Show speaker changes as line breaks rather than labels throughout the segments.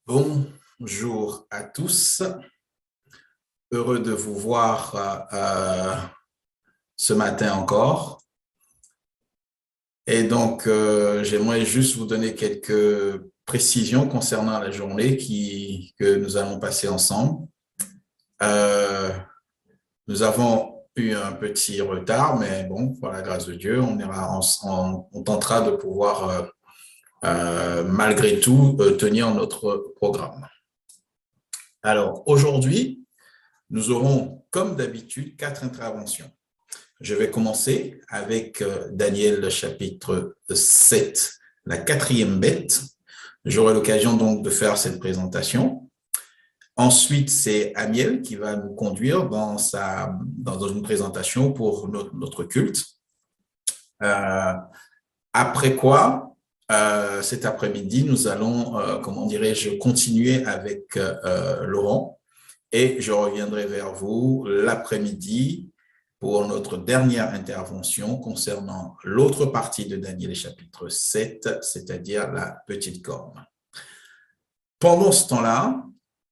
Bonjour à tous, heureux de vous voir ce matin encore. Et donc, j'aimerais juste vous donner quelques précisions concernant la journée que nous allons passer ensemble. Nous avons eu un petit retard, mais bon, par la grâce de Dieu, on tentera de pouvoir, malgré tout, tenir notre programme. Alors, aujourd'hui, nous aurons, comme d'habitude, 4 interventions. Je vais commencer avec Daniel chapitre 7, la 4e bête. J'aurai l'occasion donc de faire cette présentation. Ensuite, c'est Amiel qui va nous conduire dans une présentation pour notre culte. Après quoi, cet après-midi, nous allons, continuer avec Laurent et je reviendrai vers vous l'après-midi pour notre dernière intervention concernant l'autre partie de Daniel chapitre 7, c'est-à-dire la petite corne. Pendant ce temps-là,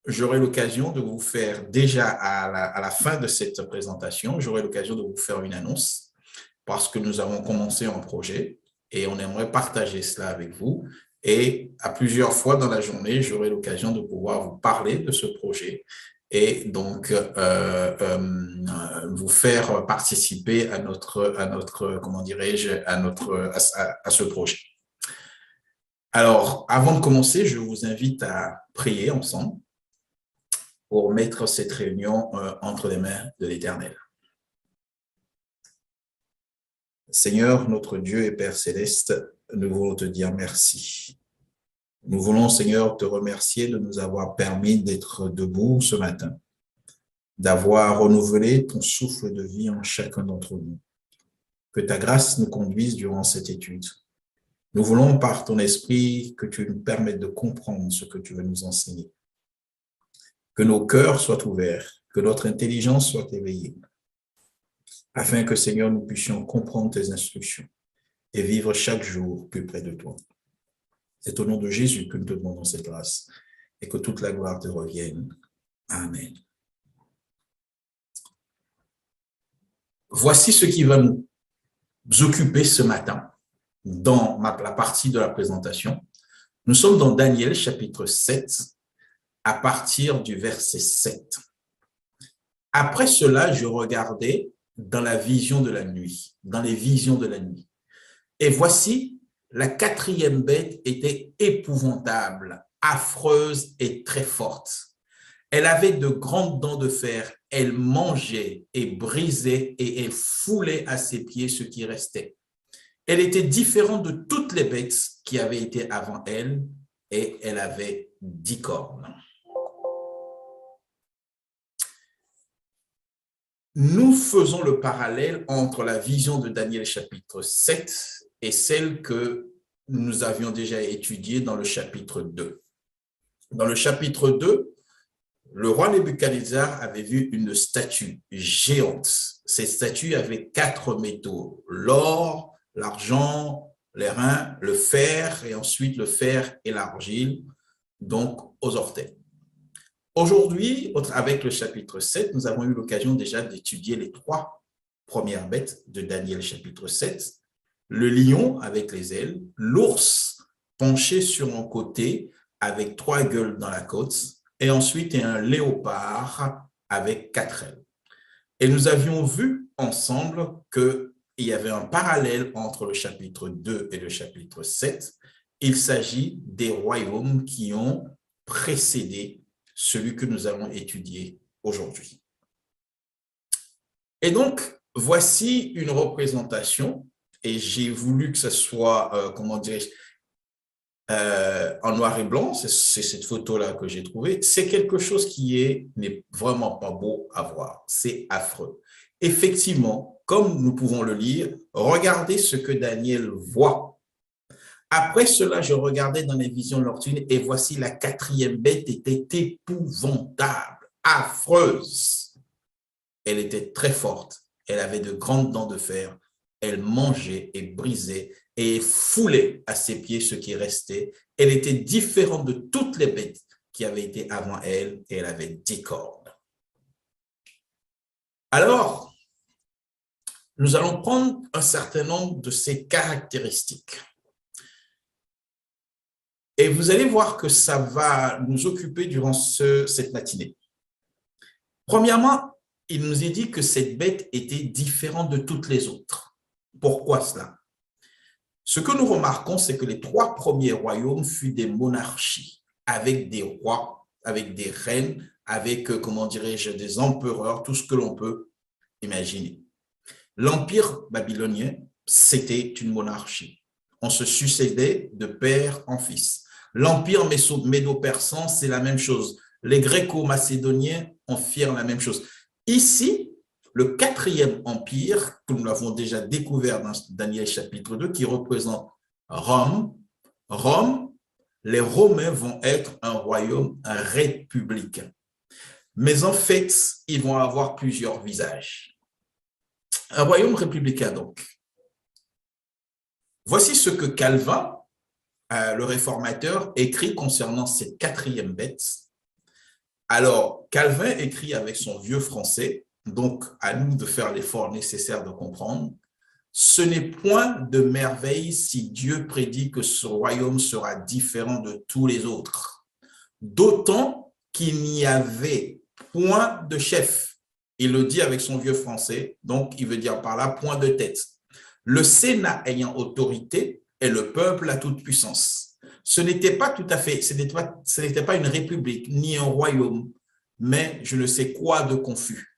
j'aurai l'occasion de vous faire déjà à la fin de cette présentation, j'aurai l'occasion de vous faire une annonce parce que nous avons commencé un projet et on aimerait partager cela avec vous. Et à plusieurs fois dans la journée, j'aurai l'occasion de pouvoir vous parler de ce projet et donc vous faire participer à ce projet. Alors, avant de commencer, je vous invite à prier ensemble pour mettre cette réunion entre les mains de l'Éternel. Seigneur, notre Dieu et Père Céleste, nous voulons te dire merci. Nous voulons, Seigneur, te remercier de nous avoir permis d'être debout ce matin, d'avoir renouvelé ton souffle de vie en chacun d'entre nous. Que ta grâce nous conduise durant cette étude. Nous voulons, par ton esprit, que tu nous permettes de comprendre ce que tu veux nous enseigner. Que nos cœurs soient ouverts, que notre intelligence soit éveillée, afin que, Seigneur, nous puissions comprendre tes instructions et vivre chaque jour plus près de toi. C'est au nom de Jésus que nous te demandons cette grâce et que toute la gloire te revienne. Amen. Voici ce qui va nous occuper ce matin dans la partie de la présentation. Nous sommes dans Daniel chapitre 7 à partir du verset 7. Après cela, je regardais dans la vision de la nuit, dans les visions de la nuit. Et voici, la 4e bête était épouvantable, affreuse et très forte. Elle avait de grandes dents de fer, elle mangeait et brisait et elle foulait à ses pieds ce qui restait. Elle était différente de toutes les bêtes qui avaient été avant elle et elle avait 10 cornes. Nous faisons le parallèle entre la vision de Daniel chapitre 7 et celle que nous avions déjà étudiée dans le chapitre 2. Dans le chapitre 2, le roi Nebuchadnezzar avait vu une statue géante. Cette statue avait 4 métaux, l'or, l'argent, l'airain, le fer et ensuite le fer et l'argile, donc aux orteils. Aujourd'hui, avec le chapitre 7, nous avons eu l'occasion déjà d'étudier les 3 premières bêtes de Daniel chapitre 7. Le lion avec les ailes, l'ours penché sur un côté avec 3 gueules dans la côte, et ensuite un léopard avec 4 ailes. Et nous avions vu ensemble qu'il y avait un parallèle entre le chapitre 2 et le chapitre 7. Il s'agit des royaumes qui ont précédé celui que nous allons étudier aujourd'hui. Et donc, voici une représentation, et j'ai voulu que ce soit, en noir et blanc, c'est cette photo-là que j'ai trouvée. C'est quelque chose qui n'est vraiment pas beau à voir, c'est affreux. Effectivement, comme nous pouvons le lire, regardez ce que Daniel voit. Après cela, je regardais dans les visions nocturnes et voici la 4e bête était épouvantable, affreuse. Elle était très forte, elle avait de grandes dents de fer, elle mangeait et brisait et foulait à ses pieds ce qui restait. Elle était différente de toutes les bêtes qui avaient été avant elle, et elle avait 10 cornes. Alors, nous allons prendre un certain nombre de ces caractéristiques. Et vous allez voir que ça va nous occuper durant cette matinée. Premièrement, il nous est dit que cette bête était différente de toutes les autres. Pourquoi cela? Ce que nous remarquons, c'est que les 3 premiers royaumes furent des monarchies, avec des rois, avec des reines, avec, comment dirais-je, des empereurs, tout ce que l'on peut imaginer. L'empire babylonien, c'était une monarchie. On se succédait de père en fils. L'empire médo-persan, c'est la même chose. Les gréco-macédoniens en firent la même chose. Ici, le 4e empire, que nous l'avons déjà découvert dans Daniel chapitre 2, qui représente Rome. Rome, les Romains vont être un royaume républicain. Mais en fait, ils vont avoir plusieurs visages. Un royaume républicain, donc. Voici ce que Calvin, le réformateur, écrit concernant cette 4e bête. Alors, Calvin écrit avec son vieux français, donc à nous de faire l'effort nécessaire de comprendre. Ce n'est point de merveille si Dieu prédit que ce royaume sera différent de tous les autres. D'autant qu'il n'y avait point de chef. Il le dit avec son vieux français, donc il veut dire par là point de tête. Le Sénat ayant autorité et le peuple à toute puissance. Ce n'était pas tout à fait, ce n'était pas une république ni un royaume, mais je ne sais quoi de confus.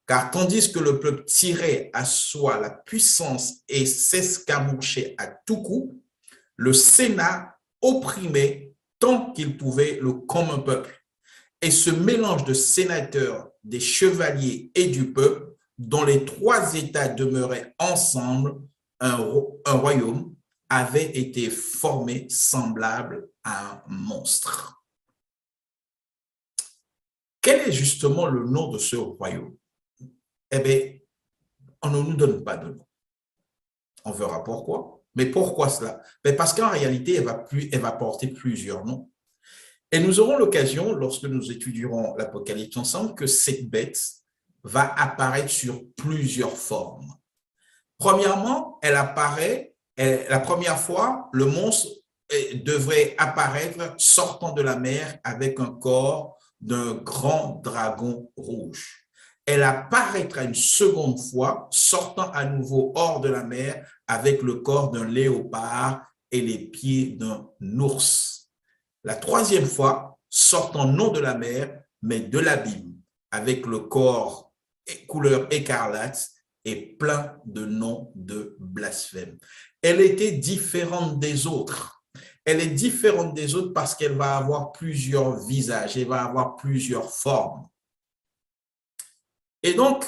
Car tandis que le peuple tirait à soi la puissance et s'escamochait à tout coup, le Sénat opprimait tant qu'il pouvait le commun peuple. Et ce mélange de sénateurs, des chevaliers et du peuple, dont les 3 États demeuraient ensemble, un royaume, avait été formé semblable à un monstre. Quel est justement le nom de ce royaume? Eh bien, on ne nous donne pas de nom. On verra pourquoi. Mais pourquoi cela? Parce qu'en réalité, elle va porter plusieurs noms. Et nous aurons l'occasion, lorsque nous étudierons l'Apocalypse ensemble, que cette bête va apparaître sur plusieurs formes. Premièrement, elle apparaît, la première fois, le monstre devrait apparaître sortant de la mer avec un corps d'un grand dragon rouge. Elle apparaîtra une seconde fois, sortant à nouveau hors de la mer avec le corps d'un léopard et les pieds d'un ours. La 3e fois, sortant non de la mer, mais de l'abîme, avec le corps couleur écarlate et plein de noms de blasphème. Elle était différente des autres. Elle est différente des autres parce qu'elle va avoir plusieurs visages, elle va avoir plusieurs formes. Et donc,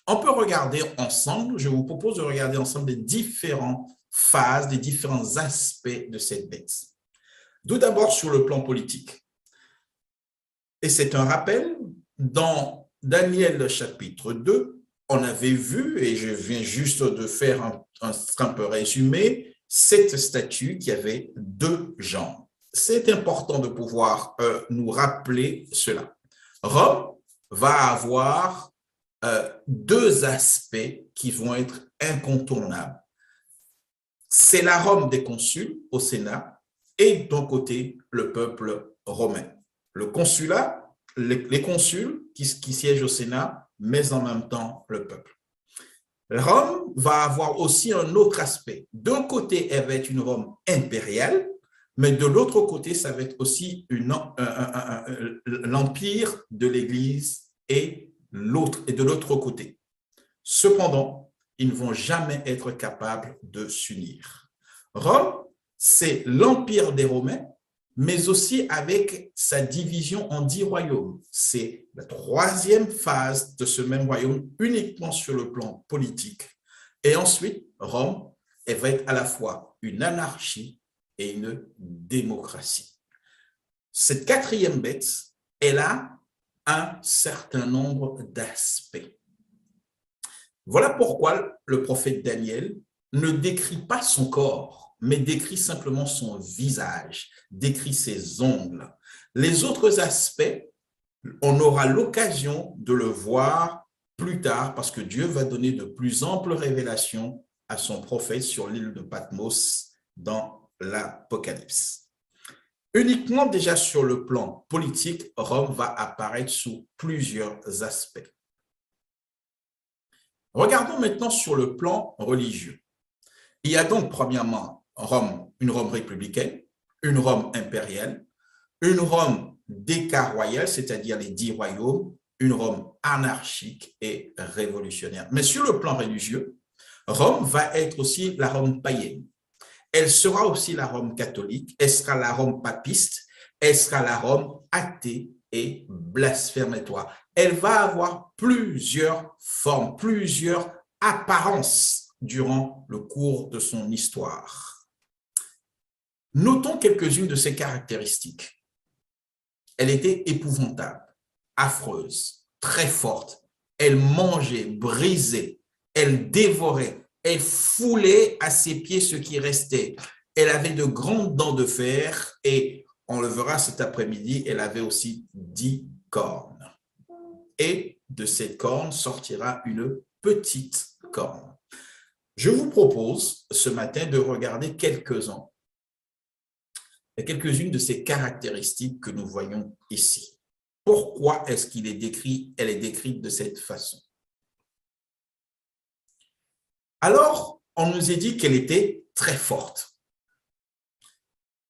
on peut regarder ensemble, je vous propose de regarder ensemble les différentes phases, les différents aspects de cette bête. Tout d'abord sur le plan politique. Et c'est un rappel, dans Daniel chapitre 2, on avait vu, et je viens juste de faire un simple résumé, cette statue qui avait 2 jambes. C'est important de pouvoir nous rappeler cela. Rome va avoir 2 aspects qui vont être incontournables. C'est la Rome des consuls au Sénat et d'un côté, le peuple romain. Le consulat, les consuls qui siègent au Sénat, mais en même temps le peuple. Rome va avoir aussi un autre aspect. D'un côté, elle va être une Rome impériale, mais de l'autre côté, ça va être aussi l'empire de l'Église et de l'autre côté. Cependant, ils ne vont jamais être capables de s'unir. Rome, c'est l'empire des Romains, mais aussi avec sa division en 10 royaumes. C'est la 3e phase de ce même royaume, uniquement sur le plan politique. Et ensuite, Rome, elle va être à la fois une anarchie et une démocratie. Cette 4e bête, elle a un certain nombre d'aspects. Voilà pourquoi le prophète Daniel ne décrit pas son corps, mais décrit simplement son visage, décrit ses ongles. Les autres aspects, on aura l'occasion de le voir plus tard parce que Dieu va donner de plus amples révélations à son prophète sur l'île de Patmos dans l'Apocalypse. Uniquement déjà sur le plan politique, Rome va apparaître sous plusieurs aspects. Regardons maintenant sur le plan religieux. Il y a donc premièrement Rome, une Rome républicaine, une Rome impériale, une Rome déca-royale, c'est-à-dire les 10 royaumes, une Rome anarchique et révolutionnaire. Mais sur le plan religieux, Rome va être aussi la Rome païenne. Elle sera aussi la Rome catholique, elle sera la Rome papiste, elle sera la Rome athée et blasphématoire. Elle va avoir plusieurs formes, plusieurs apparences durant le cours de son histoire. Notons quelques-unes de ses caractéristiques. Elle était épouvantable, affreuse, très forte. Elle mangeait, brisait, elle dévorait, elle foulait à ses pieds ce qui restait. Elle avait de grandes dents de fer et, on le verra cet après-midi, elle avait aussi 10 cornes. Et de cette corne sortira une petite corne. Je vous propose ce matin de regarder quelques-unes de ces caractéristiques que nous voyons ici. Pourquoi est-ce qu'elle est décrite de cette façon? Alors, on nous a dit qu'elle était très forte.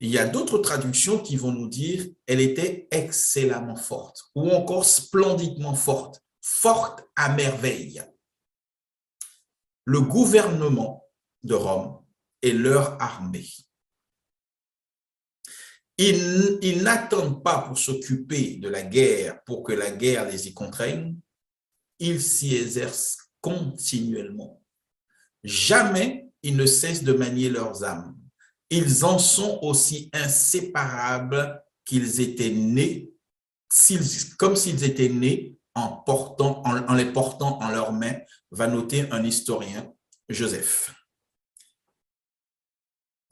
Il y a d'autres traductions qui vont nous dire qu'elle était excellemment forte ou encore splendidement forte, forte à merveille. Le gouvernement de Rome et leur armée. Ils n'attendent pas pour s'occuper de la guerre, pour que la guerre les y contraigne. Ils s'y exercent continuellement. Jamais ils ne cessent de manier leurs armes. Ils en sont aussi inséparables qu'ils étaient nés, comme s'ils étaient nés en les portant en leurs mains, va noter un historien, Joseph.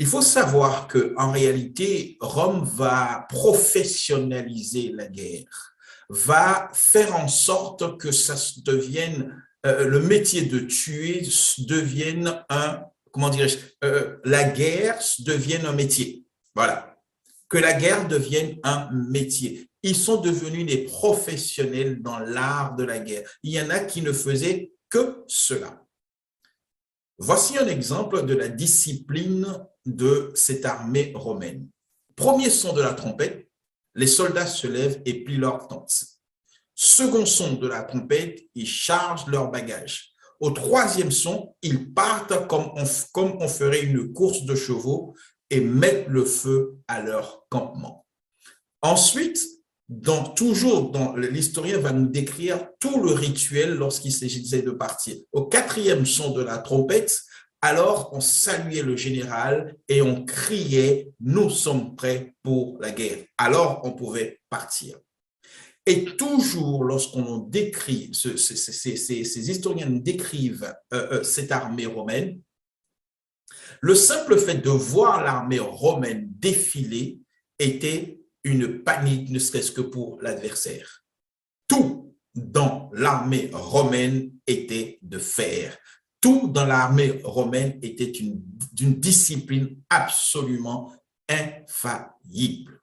Il faut savoir qu'en réalité, Rome va professionnaliser la guerre, va faire en sorte que ça devienne, le métier de tuer devienne la guerre devienne un métier. Voilà. Que la guerre devienne un métier. Ils sont devenus des professionnels dans l'art de la guerre. Il y en a qui ne faisaient que cela. Voici un exemple de la discipline de cette armée romaine. Premier son de la trompette, les soldats se lèvent et plient leurs tentes. Second son de la trompette, ils chargent leurs bagages. Au troisième son, ils partent comme on ferait une course de chevaux et mettent le feu à leur campement. Ensuite, l'historien va nous décrire tout le rituel lorsqu'il s'agissait de partir. Au quatrième son de la trompette, alors on saluait le général et on criait « Nous sommes prêts pour la guerre ». Alors on pouvait partir. Et toujours lorsqu'on décrit, ces historiens décrivent cette armée romaine, le simple fait de voir l'armée romaine défiler était une panique, ne serait-ce que pour l'adversaire. Tout dans l'armée romaine était de fer. Tout dans l'armée romaine était d'une discipline absolument infaillible.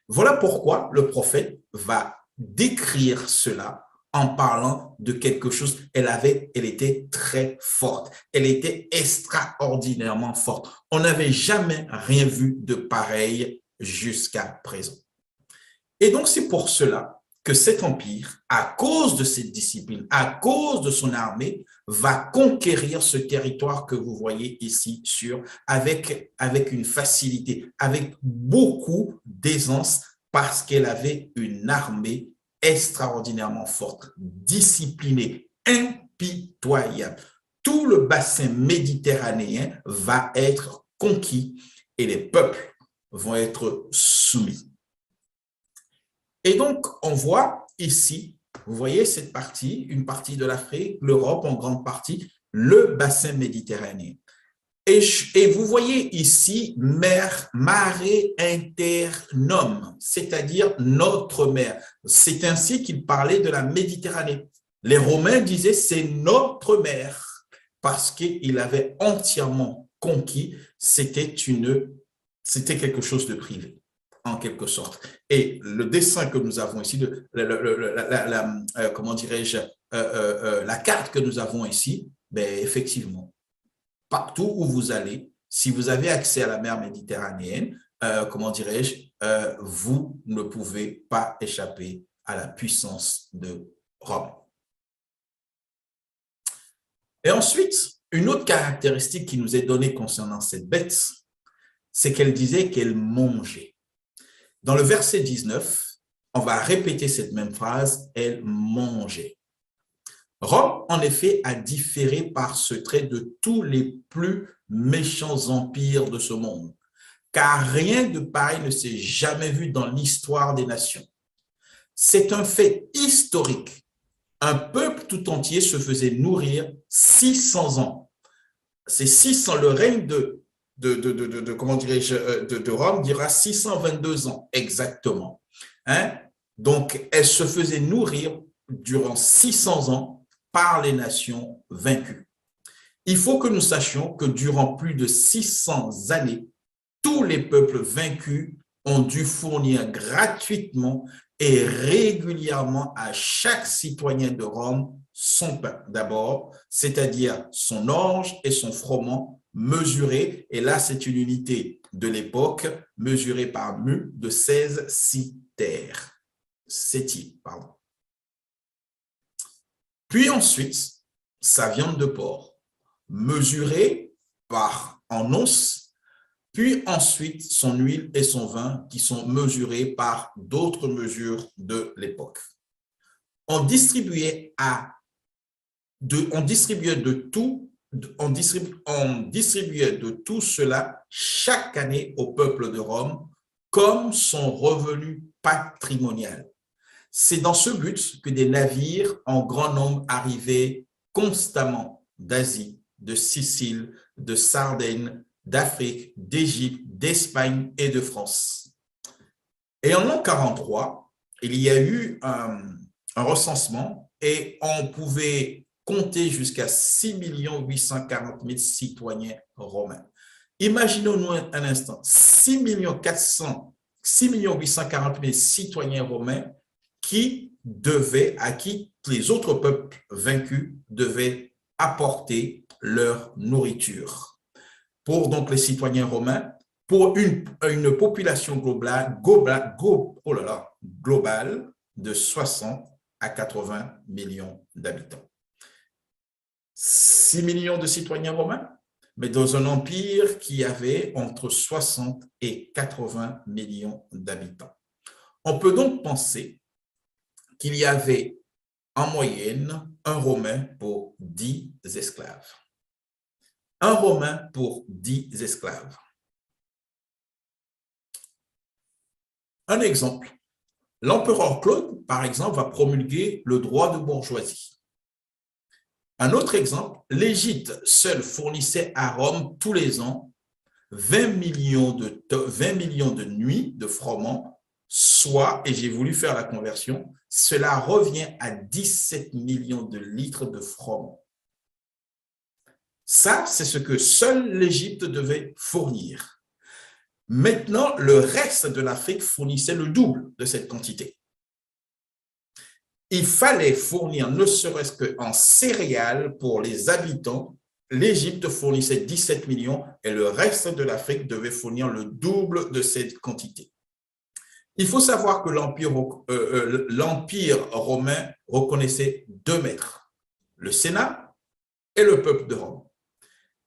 Voilà pourquoi le prophète va décrire cela en parlant de quelque chose. Elle était très forte. Elle était extraordinairement forte. On n'avait jamais rien vu de pareil jusqu'à présent. Et donc, c'est pour cela que cet empire, à cause de cette discipline, à cause de son armée, va conquérir ce territoire que vous voyez ici avec une facilité, avec beaucoup d'aisance, parce qu'elle avait une armée extraordinairement forte, disciplinée, impitoyable. Tout le bassin méditerranéen va être conquis et les peuples vont être soumis. Et donc, on voit ici, vous voyez cette partie, une partie de l'Afrique, l'Europe en grande partie, le bassin méditerranéen. Et vous voyez ici, mare internum, c'est-à-dire notre mer. C'est ainsi qu'il parlait de la Méditerranée. Les Romains disaient c'est notre mer parce qu'il avait entièrement conquis, c'était quelque chose de privé, en quelque sorte. Et le dessin que nous avons ici, comment dirais-je, la carte que nous avons ici, ben, effectivement, partout où vous allez, si vous avez accès à la mer Méditerranéenne, comment dirais-je, vous ne pouvez pas échapper à la puissance de Rome. Et ensuite, une autre caractéristique qui nous est donnée concernant cette bête, c'est qu'elle disait qu'elle mangeait. Dans le verset 19, on va répéter cette même phrase, elle mangeait. Rome, en effet, a différé par ce trait de tous les plus méchants empires de ce monde, car rien de pareil ne s'est jamais vu dans l'histoire des nations. C'est un fait historique. Un peuple tout entier se faisait nourrir 600 ans. C'est 600, le règne comment dirais-je, de Rome dira 622 ans exactement. Hein? Donc, elle se faisait nourrir durant 600 ans par les nations vaincues. Il faut que nous sachions que durant plus de 600 années, tous les peuples vaincus ont dû fournir gratuitement et régulièrement à chaque citoyen de Rome son pain d'abord, c'est-à-dire son orge et son froment mesurés, et là c'est une unité de l'époque, mesurée par mu de 16 cithères. Pardon. Puis ensuite, sa viande de porc, mesurée en onces, puis ensuite son huile et son vin qui sont mesurés par d'autres mesures de l'époque. On distribuait de tout cela chaque année au peuple de Rome comme son revenu patrimonial. C'est dans ce but que des navires en grand nombre arrivaient constamment d'Asie, de Sicile, de Sardaigne, d'Afrique, d'Égypte, d'Espagne et de France. Et en l'an 43, il y a eu un recensement et on pouvait compter jusqu'à 6 840 000 citoyens romains. Imaginons-nous un instant, 6 840 000 citoyens romains à qui les autres peuples vaincus devaient apporter leur nourriture. Pour donc les citoyens romains, pour une population globale de 60 à 80 millions d'habitants. 6 millions de citoyens romains, mais dans un empire qui avait entre 60 et 80 millions d'habitants. On peut donc penser qu'il y avait en moyenne un Romain pour 10 esclaves. Un Romain pour 10 esclaves. Un exemple, l'empereur Claude, par exemple, va promulguer le droit de bourgeoisie. Un autre exemple, l'Égypte seule fournissait à Rome tous les ans 20 millions de nuits de froment, soit, et j'ai voulu faire la conversion, cela revient à 17 millions de litres de froment. Ça, c'est ce que seule l'Égypte devait fournir. Maintenant, le reste de l'Afrique fournissait le double de cette quantité. Il fallait fournir, ne serait-ce qu'en céréales pour les habitants, l'Égypte fournissait 17 millions et le reste de l'Afrique devait fournir le double de cette quantité. Il faut savoir que l'Empire romain reconnaissait deux maîtres, le Sénat et le peuple de Rome.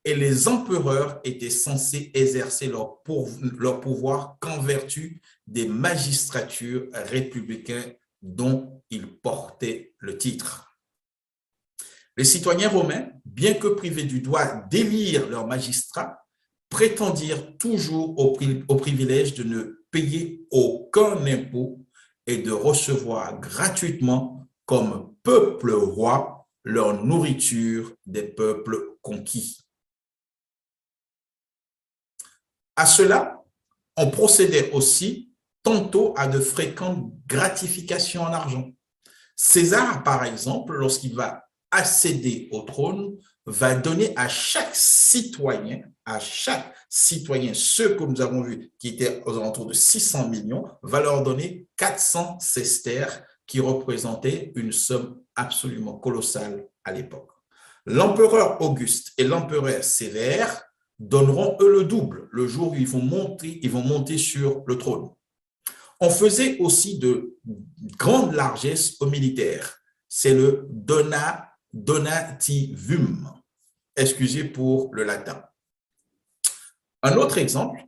Et les empereurs étaient censés exercer leur pouvoir qu'en vertu des magistratures républicaines dont ils portaient le titre. Les citoyens romains, bien que privés du droit d'élire leurs magistrats, prétendirent toujours au privilège de ne payer aucun impôt et de recevoir gratuitement comme peuple roi leur nourriture des peuples conquis. À cela, on procédait aussi tantôt à de fréquentes gratifications en argent. César, par exemple, lorsqu'il va accéder au trône, va donner à chaque citoyen, ceux que nous avons vus qui étaient aux alentours de 600 millions, va leur donner 400 sesterces qui représentaient une somme absolument colossale à l'époque. L'empereur Auguste et l'empereur Sévère donneront eux le double le jour où ils vont monter sur le trône. On faisait aussi de grandes largesses aux militaires. C'est le donativum. Excusez pour le latin. Un autre exemple,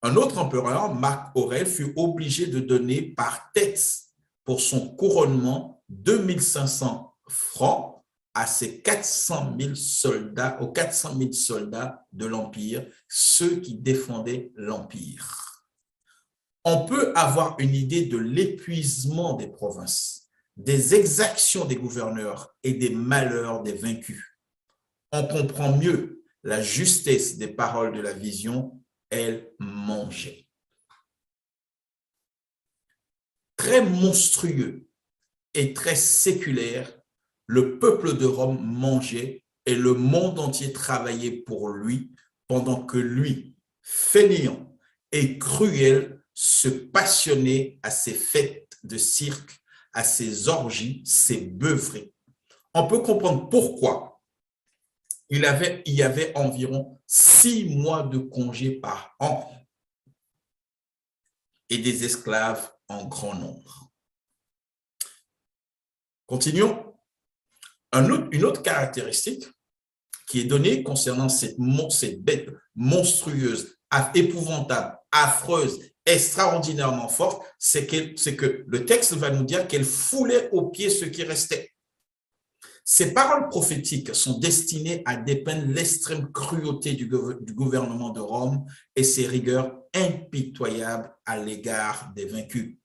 un autre empereur, Marc Aurèle, fut obligé de donner par tête pour son couronnement 2500 francs à ses 400 000 soldats, aux 400 000 soldats de l'Empire, ceux qui défendaient l'Empire. On peut avoir une idée de l'épuisement des provinces, des exactions des gouverneurs et des malheurs des vaincus. On comprend mieux la justesse des paroles de la vision, elle mangeait. Très monstrueux et très séculaire, le peuple de Rome mangeait et le monde entier travaillait pour lui, pendant que lui, fainéant et cruel, se passionnait à ses fêtes de cirque, à ses orgies, ses beuveries. On peut comprendre pourquoi il y avait environ 6 mois de congés par an et des esclaves en grand nombre. Continuons. Une autre caractéristique qui est donnée concernant cette bête monstrueuse, épouvantable, affreuse, extraordinairement forte, c'est que le texte va nous dire qu'elle foulait aux pieds ce qui restait. Ces paroles prophétiques sont destinées à dépeindre l'extrême cruauté du gouvernement de Rome et ses rigueurs impitoyables à l'égard des vaincus.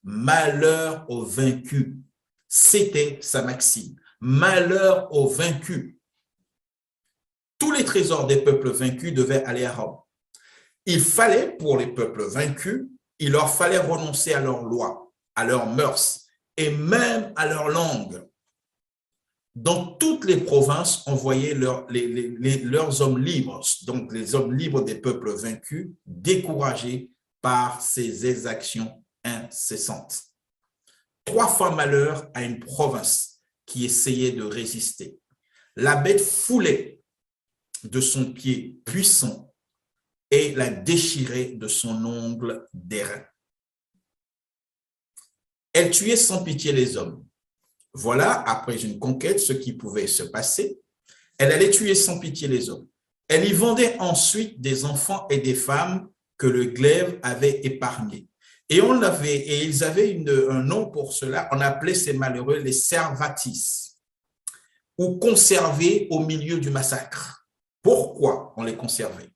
Malheur aux vaincus, c'était sa maxime. Malheur aux vaincus. Tous les trésors des peuples vaincus devaient aller à Rome. Il fallait, pour les peuples vaincus, il leur fallait renoncer à leurs lois, à leurs mœurs et même à leur langue. Dans toutes les provinces, on voyait leurs hommes libres, donc les hommes libres des peuples vaincus, découragés par ces exactions incessantes. 3 fois malheur à une province qui essayait de résister. La bête foulait de son pied puissant et la déchirait de son ongle d'airain. Elle tuait sans pitié les hommes. Voilà, après une conquête, ce qui pouvait se passer. Elle allait tuer sans pitié les hommes. Elle y vendait ensuite des enfants et des femmes que le glaive avait épargnés. Et ils avaient un nom pour cela, on appelait ces malheureux les servatis, ou conservés au milieu du massacre. Pourquoi on les conservait?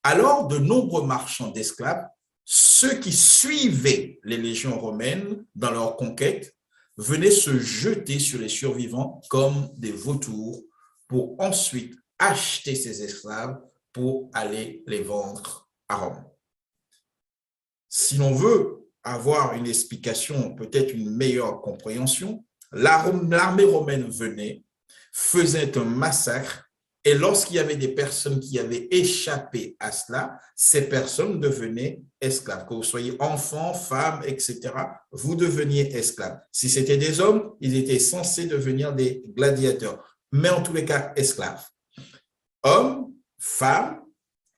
Alors, de nombreux marchands d'esclaves, ceux qui suivaient les légions romaines dans leur conquête, venaient se jeter sur les survivants comme des vautours pour ensuite acheter ces esclaves pour aller les vendre à Rome. Si l'on veut avoir une explication, peut-être une meilleure compréhension, l'armée romaine venait, faisait un massacre, et lorsqu'il y avait des personnes qui avaient échappé à cela, ces personnes devenaient esclaves. Que vous soyez enfants, femmes, etc., vous deveniez esclaves. Si c'était des hommes, ils étaient censés devenir des gladiateurs, mais en tous les cas, esclaves. Hommes, femmes,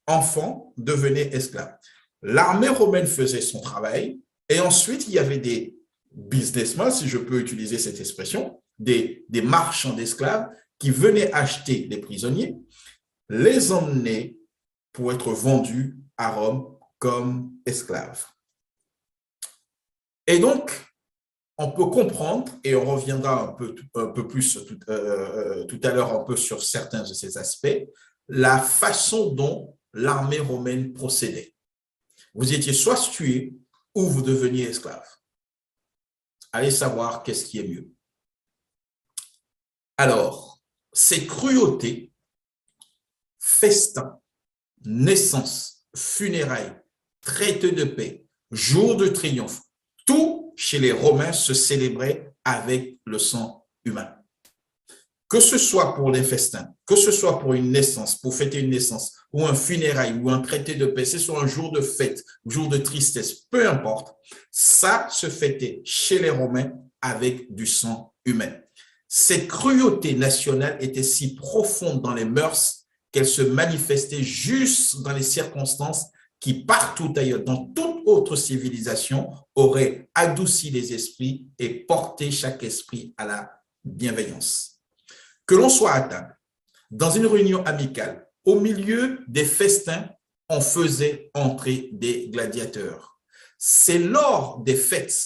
enfants devenaient esclaves. L'armée romaine faisait son travail, et ensuite, il y avait des businessmen, si je peux utiliser cette expression, des marchands d'esclaves qui venaient acheter les prisonniers, les emmener pour être vendus à Rome comme esclaves. Et donc, on peut comprendre, et on reviendra un peu plus tout à l'heure un peu sur certains de ces aspects, la façon dont l'armée romaine procédait. Vous étiez soit tué ou vous deveniez esclave. Allez savoir qu'est-ce qui est mieux. Alors, ces cruautés, festins, naissances, funérailles, traité de paix, jour de triomphe, tout chez les Romains se célébrait avec le sang humain. Que ce soit pour les festins, que ce soit pour une naissance, pour fêter une naissance, ou un funérail, ou un traité de paix, c'est sur un jour de fête, jour de tristesse, peu importe, ça se fêtait chez les Romains avec du sang humain. Cette cruauté nationale était si profonde dans les mœurs qu'elle se manifestait juste dans les circonstances qui, partout ailleurs, dans toute autre civilisation, auraient adouci les esprits et porté chaque esprit à la bienveillance. Que l'on soit à table, dans une réunion amicale, au milieu des festins, on faisait entrer des gladiateurs. C'est lors des fêtes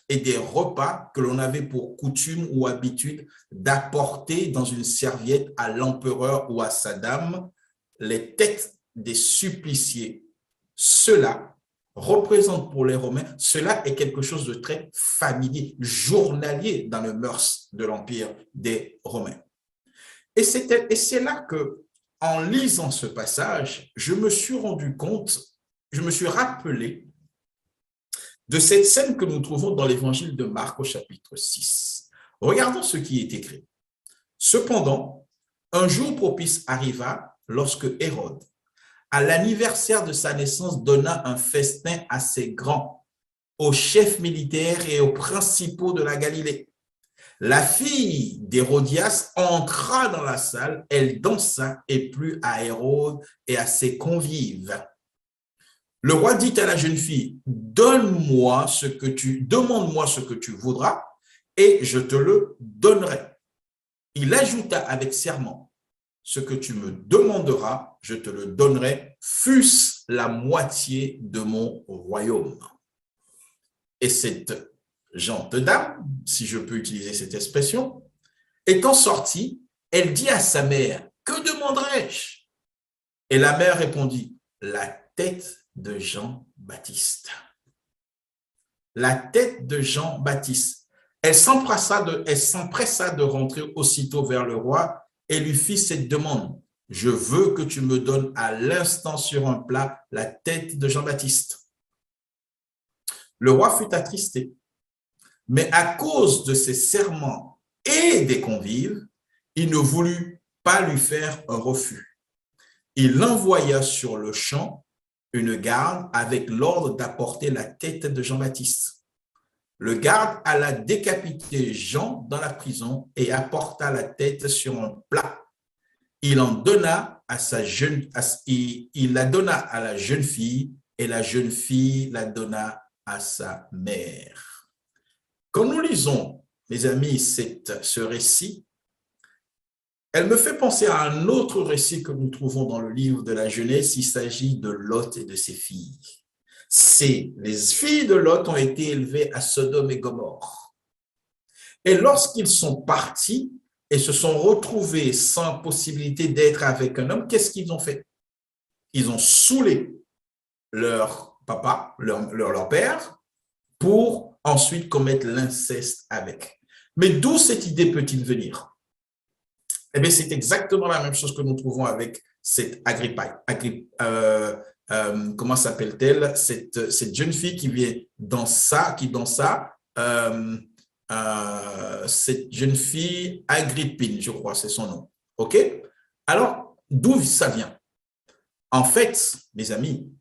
et des repas que l'on avait pour coutume ou habitude d'apporter dans une serviette à l'empereur ou à sa dame les têtes des suppliciés. Cela représente pour les Romains, cela est quelque chose de très familier, journalier dans le mœurs de l'Empire des Romains. Et c'est là que, en lisant ce passage, je me suis rendu compte, je me suis rappelé de cette scène que nous trouvons dans l'évangile de Marc au chapitre 6. Regardons ce qui est écrit. Cependant, un jour propice arriva lorsque Hérode, à l'anniversaire de sa naissance, donna un festin assez grand aux chefs militaires et aux principaux de la Galilée. La fille d'Hérodias entra dans la salle, elle dansa et plut à Hérode et à ses convives. Le roi dit à la jeune fille, demande-moi ce que tu voudras et je te le donnerai. Il ajouta avec serment, ce que tu me demanderas, je te le donnerai, fût-ce la moitié de mon royaume. Et cette gente dame, si je peux utiliser cette expression, étant sortie, elle dit à sa mère, que demanderai-je? Et la mère répondit, la tête de Jean-Baptiste. La tête de Jean-Baptiste. Elle s'empressa de rentrer aussitôt vers le roi et lui fit cette demande. Je veux que tu me donnes à l'instant sur un plat la tête de Jean-Baptiste. Le roi fut attristé, mais à cause de ses serments et des convives, il ne voulut pas lui faire un refus. Il envoya sur le champ une garde avec l'ordre d'apporter la tête de Jean-Baptiste. Le garde alla décapiter Jean dans la prison et apporta la tête sur un plat. Il la donna à la jeune fille et la jeune fille la donna à sa mère. Quand nous lisons, mes amis, ce récit, elle me fait penser à un autre récit que nous trouvons dans le livre de la Genèse. Il s'agit de Lot et de ses filles. Les filles de Lot ont été élevées à Sodome et Gomorrhe. Et lorsqu'ils sont partis et se sont retrouvés sans possibilité d'être avec un homme, qu'est-ce qu'ils ont fait? Ils ont saoulé leur papa, leur père, pour ensuite commettre l'inceste avec. Mais d'où cette idée peut-il venir? Eh bien, c'est exactement la même chose que nous trouvons avec cette Agrippa. Comment s'appelle-t-elle? Cette jeune fille qui vient dansa, cette jeune fille Agrippine, je crois, c'est son nom. OK? Alors, d'où ça vient? En fait, mes amis,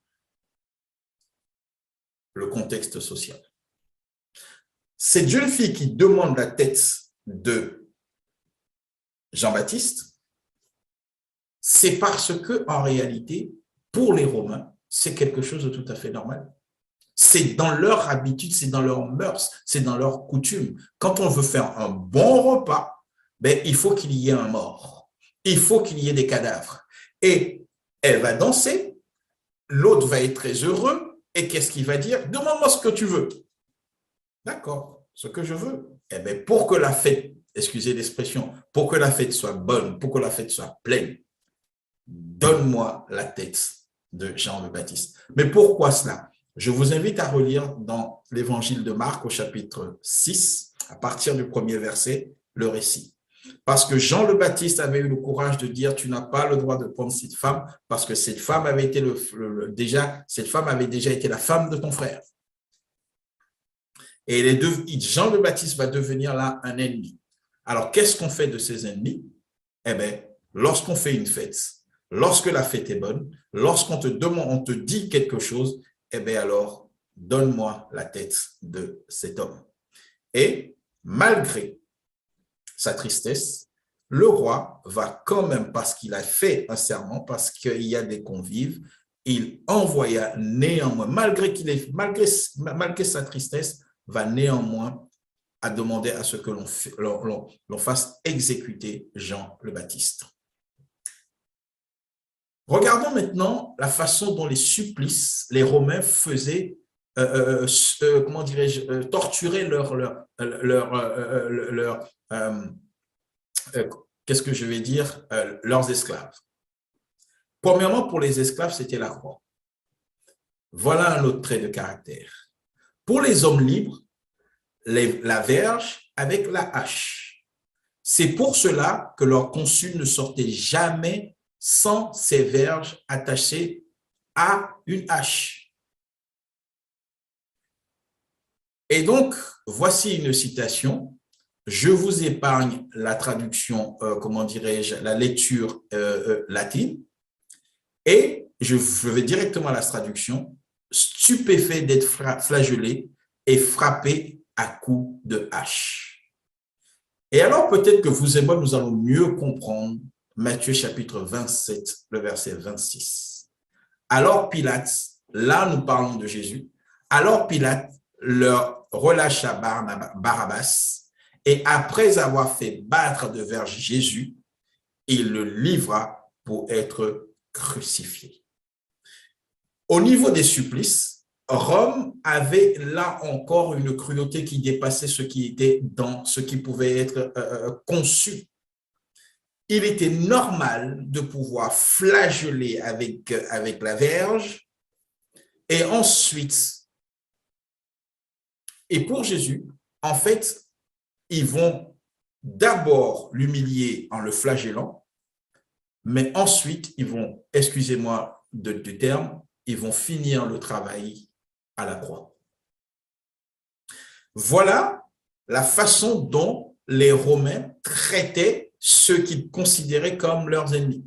le contexte social. Cette jeune fille qui demande la tête de Jean-Baptiste, c'est parce que, en réalité, pour les Romains, c'est quelque chose de tout à fait normal. C'est dans leur habitude, c'est dans leurs mœurs, c'est dans leurs coutumes. Quand on veut faire un bon repas, ben, il faut qu'il y ait un mort. Il faut qu'il y ait des cadavres. Et elle va danser, l'autre va être très heureux, et qu'est-ce qu'il va dire? Demande-moi ce que tu veux. D'accord, ce que je veux. Eh bien, pour que la fête, excusez l'expression, pour que la fête soit bonne, pour que la fête soit pleine, donne-moi la tête de Jean le Baptiste. Mais pourquoi cela? Je vous invite à relire dans l'évangile de Marc au chapitre 6, à partir du premier verset, le récit. Parce que Jean le Baptiste avait eu le courage de dire, tu n'as pas le droit de prendre cette femme, parce que cette femme avait été cette femme avait déjà été la femme de ton frère. Et Jean le Baptiste va devenir là un ennemi. Alors, qu'est-ce qu'on fait de ces ennemis? Eh bien, lorsqu'on fait une fête, lorsque la fête est bonne, lorsqu'on te demande, on te dit quelque chose, eh bien alors, donne-moi la tête de cet homme. Et malgré sa tristesse, le roi va quand même, parce qu'il a fait un serment, parce qu'il y a des convives, il envoya néanmoins, malgré sa tristesse, va néanmoins à demander à ce que l'on fasse exécuter Jean le Baptiste. Regardons maintenant la façon dont les supplices, les Romains faisaient, comment dirais-je, torturer qu'est-ce que je vais dire, leurs esclaves. Premièrement, pour les esclaves, c'était la croix. Voilà un autre trait de caractère. Pour les hommes libres, la verge avec la hache. C'est pour cela que leur consul ne sortait jamais sans ces verges attachées à une hache. Et donc, voici une citation. Je vous épargne la traduction, comment dirais-je, la lecture latine. Et je vais directement à la traduction. Stupéfait d'être flagellé et frappé à coups de hache. Et alors, peut-être que vous et moi, nous allons mieux comprendre Matthieu chapitre 27, le verset 26. Alors Pilate, là nous parlons de Jésus, alors Pilate leur relâcha Barabbas et après avoir fait battre de verge Jésus, il le livra pour être crucifié. Au niveau des supplices, Rome avait là encore une cruauté qui dépassait ce qui était dans ce qui pouvait être conçu. Il était normal de pouvoir flageller avec la verge et ensuite, et pour Jésus, en fait, ils vont d'abord l'humilier en le flagellant, mais ensuite, ils vont, excusez-moi du terme, ils vont finir le travail à la croix. Voilà la façon dont les Romains traitaient ceux qu'ils considéraient comme leurs ennemis.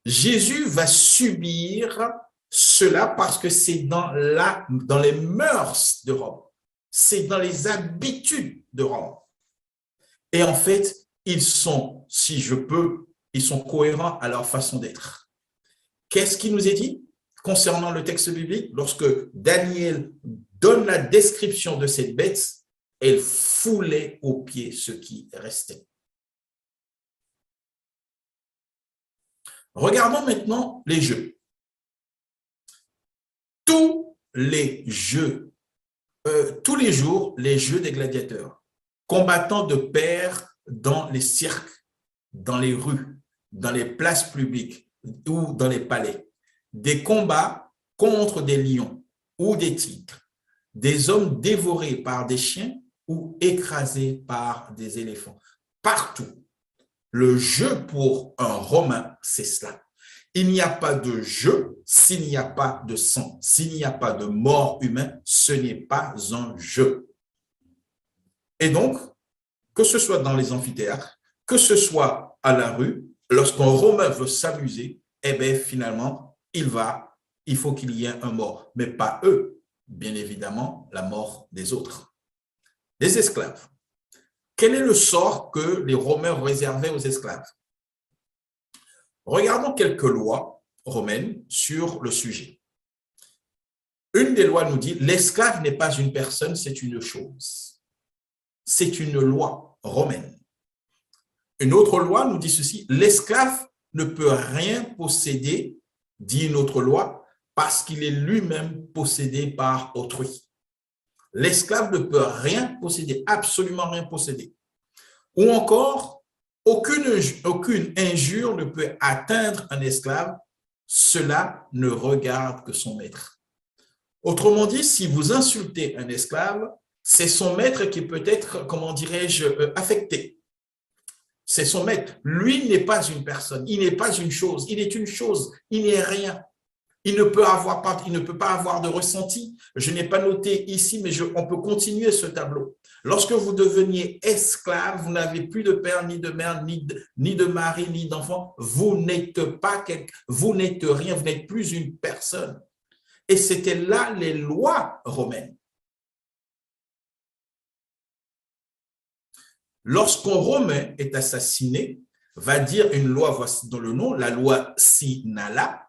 Jésus va subir cela parce que c'est dans les mœurs de Rome, c'est dans les habitudes de Rome. Et en fait, ils sont, si je peux, ils sont cohérents à leur façon d'être. Qu'est-ce qui nous est dit concernant le texte biblique? Lorsque Daniel donne la description de cette bête, elle foulait aux pieds ce qui restait. Regardons maintenant les jeux. Tous les jours, les jeux des gladiateurs, combattant de pair dans les cirques, dans les rues, dans les places publiques ou dans les palais, des combats contre des lions ou des tigres, des hommes dévorés par des chiens ou écrasés par des éléphants. Partout. Le jeu pour un Romain, c'est cela. Il n'y a pas de jeu s'il n'y a pas de sang. S'il n'y a pas de mort humaine, ce n'est pas un jeu. Et donc, que ce soit dans les amphithéâtres, que ce soit à la rue, lorsqu'un Romain veut s'amuser, eh bien, finalement, il faut qu'il y ait un mort. Mais pas eux, bien évidemment, la mort des autres. Les esclaves. Quel est le sort que les Romains réservaient aux esclaves? Regardons quelques lois romaines sur le sujet. Une des lois nous dit, l'esclave n'est pas une personne, c'est une chose. C'est une loi romaine. Une autre loi nous dit ceci, l'esclave ne peut rien posséder, dit une autre loi, parce qu'il est lui-même possédé par autrui. L'esclave ne peut rien posséder, absolument rien posséder. Ou encore, aucune injure ne peut atteindre un esclave, cela ne regarde que son maître. Autrement dit, si vous insultez un esclave, c'est son maître qui peut être, comment dirais-je, affecté. c'est son maître. Lui n'est pas une personne, il n'est pas une chose, il est une chose, il n'est rien. Il ne peut pas avoir de ressenti. Je n'ai pas noté ici, mais on peut continuer ce tableau. Lorsque vous deveniez esclave, vous n'avez plus de père, ni de mère, ni de mari, ni d'enfant. Vous n'êtes rien, vous n'êtes plus une personne. Et c'était là les lois romaines. Lorsqu'un Romain est assassiné, va dire une loi, voici dans le nom, la loi Sinala.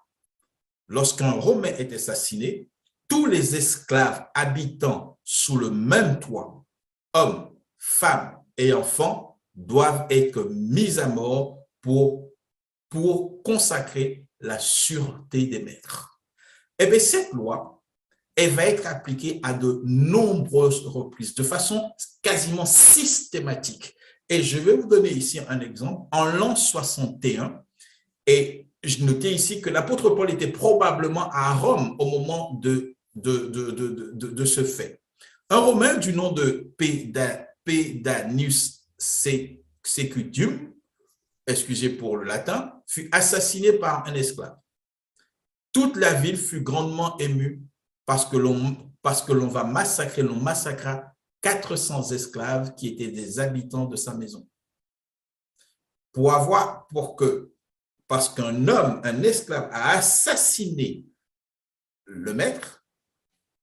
Lorsqu'un Romain est assassiné, tous les esclaves habitant sous le même toit, hommes, femmes et enfants, doivent être mis à mort pour consacrer la sûreté des maîtres. Eh bien, cette loi, elle va être appliquée à de nombreuses reprises, de façon quasiment systématique. Et je vais vous donner ici un exemple. En l'an 61, et je notais ici que l'apôtre Paul était probablement à Rome au moment de ce fait. Un Romain du nom de Pedanius Secutium, excusez pour le latin, fut assassiné par un esclave. Toute la ville fut grandement émue parce que l'on va massacrer, l'on massacra 400 esclaves qui étaient des habitants de sa maison. Parce qu'un homme, un esclave, a assassiné le maître,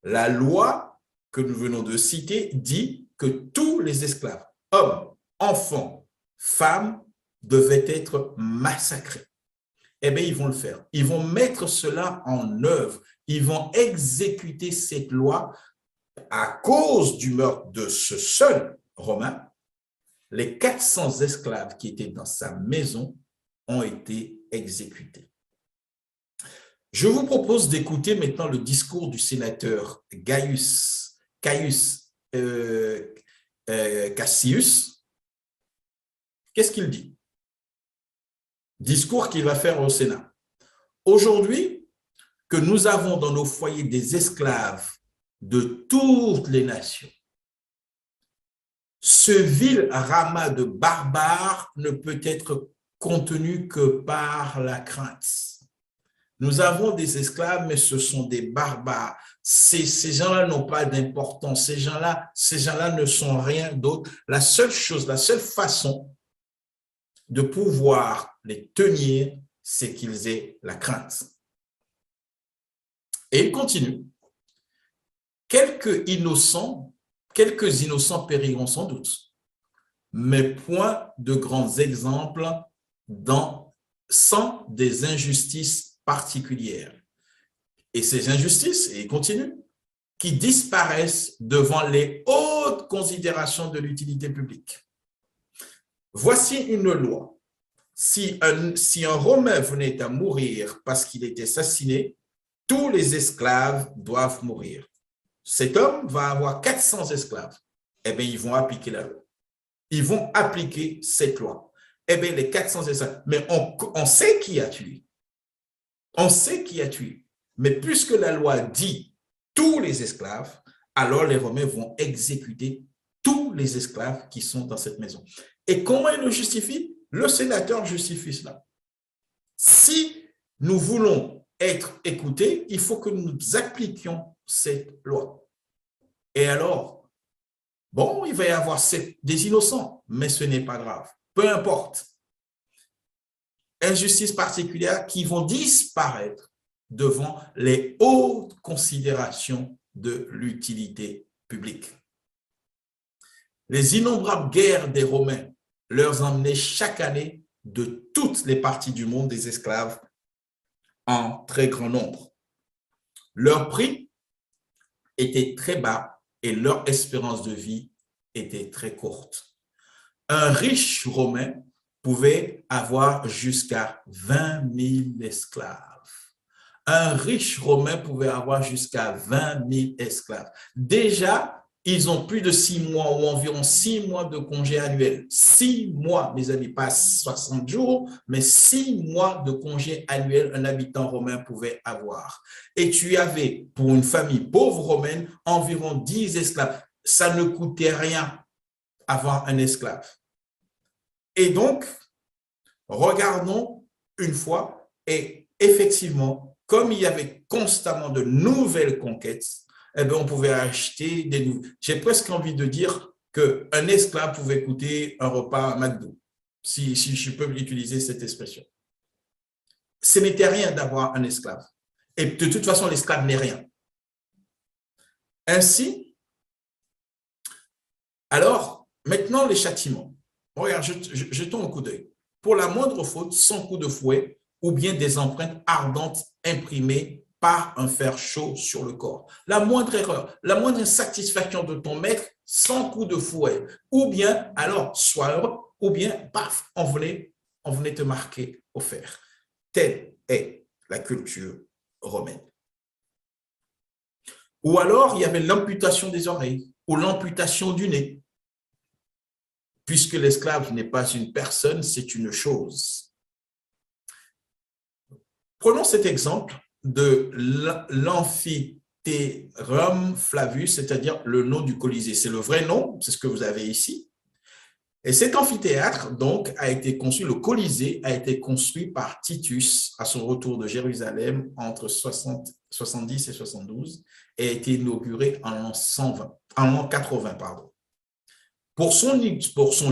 la loi que nous venons de citer dit que tous les esclaves, hommes, enfants, femmes, devaient être massacrés. Eh bien, ils vont le faire. Ils vont mettre cela en œuvre. Ils vont exécuter cette loi à cause du meurtre de ce seul Romain. Les 400 esclaves qui étaient dans sa maison ont été exécutés. Je vous propose d'écouter maintenant le discours du sénateur Caius Cassius. Qu'est-ce qu'il dit? Discours qu'il va faire au Sénat. Aujourd'hui, que nous avons dans nos foyers des esclaves de toutes les nations, ce vil ramas de barbares ne peut être contenu que par la crainte. Nous avons des esclaves, mais ce sont des barbares. Ces gens-là n'ont pas d'importance. Ces gens-là ne sont rien d'autre. La seule façon de pouvoir les tenir, c'est qu'ils aient la crainte. Et il continue. Quelques innocents périront sans doute, mais point de grands exemples sans des injustices particulières. Et ces injustices, et il continue, qui disparaissent devant les hautes considérations de l'utilité publique. Voici une loi. Si un Romain venait à mourir parce qu'il était assassiné, tous les esclaves doivent mourir. Cet homme va avoir 400 esclaves. Eh bien, ils vont appliquer la loi. Ils vont appliquer cette loi. Eh bien, les 400 esclaves, mais on sait qui a tué. On sait qui a tué. Mais puisque la loi dit tous les esclaves, alors les Romains vont exécuter tous les esclaves qui sont dans cette maison. Et comment ils le justifient? Le sénateur justifie cela. Si nous voulons être écoutés, il faut que nous appliquions cette loi. Et alors, bon, il va y avoir des innocents, mais ce n'est pas grave. Peu importe. Injustices particulières qui vont disparaître devant les hautes considérations de l'utilité publique. Les innombrables guerres des Romains leur emmenaient chaque année de toutes les parties du monde des esclaves en très grand nombre. Leur prix était très bas et leur espérance de vie était très courte. Un riche Romain pouvait avoir jusqu'à 20 000 esclaves. Un riche Romain pouvait avoir jusqu'à 20 000 esclaves. Déjà, ils ont plus de 6 mois ou environ 6 mois de congé annuel. 6 mois, mes amis, pas 60 jours, mais 6 mois de congé annuel un habitant romain pouvait avoir. Et tu avais, pour une famille pauvre romaine, environ 10 esclaves. Ça ne coûtait rien avoir un esclave. Et donc, regardons une fois, et effectivement, comme il y avait constamment de nouvelles conquêtes, eh bien, on pouvait acheter des nouveaux. J'ai presque envie de dire qu'un esclave pouvait coûter un repas à McDo, si je peux utiliser cette expression. Ce n'était rien d'avoir un esclave. Et de toute façon, l'esclave n'est rien. Ainsi, alors, maintenant, les châtiments. Regarde, jetons un coup d'œil. Pour la moindre faute, 100 coups de fouet ou bien des empreintes ardentes imprimées par un fer chaud sur le corps. La moindre erreur, la moindre insatisfaction de ton maître, 100 coups de fouet. Ou bien, alors, soit ou bien, paf, on venait te marquer au fer. Telle est la culture romaine. Ou alors, il y avait l'amputation des oreilles ou l'amputation du nez, puisque l'esclave n'est pas une personne, c'est une chose. Prenons cet exemple de l'Amphitheatrum Flavius, c'est-à-dire le nom du Colisée. C'est le vrai nom, c'est ce que vous avez ici. Et cet amphithéâtre, donc, a été construit, le Colisée a été construit par Titus à son retour de Jérusalem entre 70 et 72 et a été inauguré en l'an 80, pardon. Pour son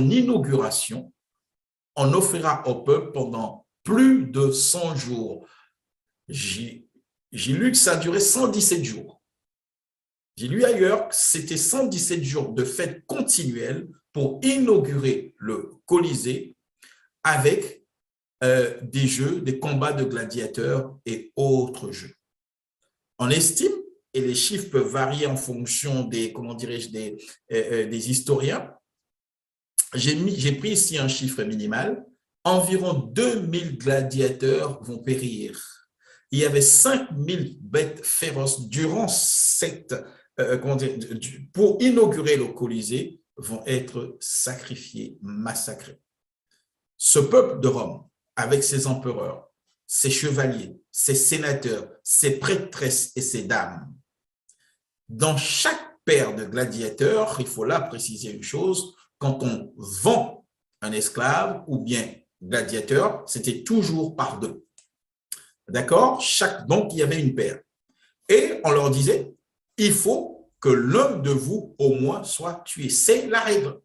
inauguration, on offrira au peuple pendant plus de 100 jours. J'ai lu que ça a duré 117 jours. J'ai lu ailleurs que c'était 117 jours de fête continuelle pour inaugurer le Colisée avec des jeux, des combats de gladiateurs et autres jeux. On estime, et les chiffres peuvent varier en fonction des, comment dirais-je, des historiens, j'ai pris ici un chiffre minimal, environ 2000 gladiateurs vont périr. Il y avait 5000 bêtes féroces durant cette, pour inaugurer le Colisée, vont être sacrifiés, massacrés. Ce peuple de Rome, avec ses empereurs, ses chevaliers, ses sénateurs, ses prêtresses et ses dames, dans chaque paire de gladiateurs, il faut là préciser une chose, quand on vend un esclave ou bien gladiateur, c'était toujours par deux. D'accord? Donc, il y avait une paire. Et on leur disait, il faut que l'un de vous, au moins, soit tué. C'est la règle.